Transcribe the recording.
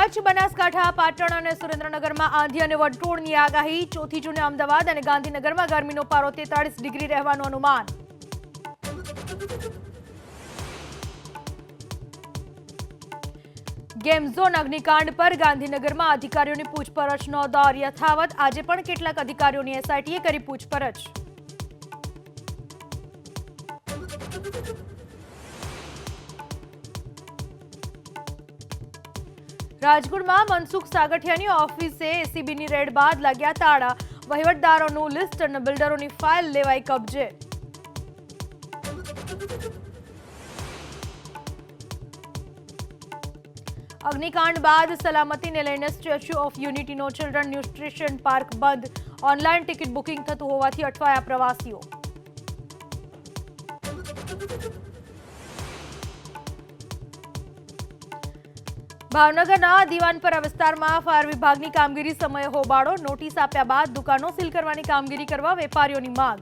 કચ્છ, બનાસકાંઠા, પાટણ અને સુરેન્દ્રનગરમાં આંધી અને વંટોળની આગાહી. 4 જૂને અમદાવાદ અને ગાંધીનગરમાં ગરમીનો પારો 43 ડિગ્રી રહેવાનું અનુમાન. ગેમ ઝોન અગ્નિકાંડ પર ગાંધીનગરમાં અધિકારીઓની પૂછપરછનો દોર યથાવત. આજે પણ કેટલાક અધિકારીઓની એસઆઈટીએ કરી પૂછપરછ. રાજકોટમાં મનસુખ સાગઠિયાની ઓફિસે એસીબીની રેડ બાદ લાગ્યા તાળા. વહીવટદારોનું લિસ્ટ અને બિલ્ડરોની ફાઇલ લેવાઈ કબજે. અગ્નિકાંડ બાદ સલામતીને લઈને સ્ટેચ્યુ ઓફ યુનિટીનો ચિલ્ડ્રન ન્યુટ્રિશન પાર્ક બંધ. ઓનલાઈન ટિકિટ બુકિંગ થતું હોવાથી અટવાયા પ્રવાસીઓ. ભાવનગરના દીવાનપરા વિસ્તારમાં ફાયર વિભાગની કામગીરી સમયે હોબાળો. નોટિસ આપ્યા બાદ દુકાનો સીલ કરવાની કામગીરી કરવા વેપારીઓની માંગ.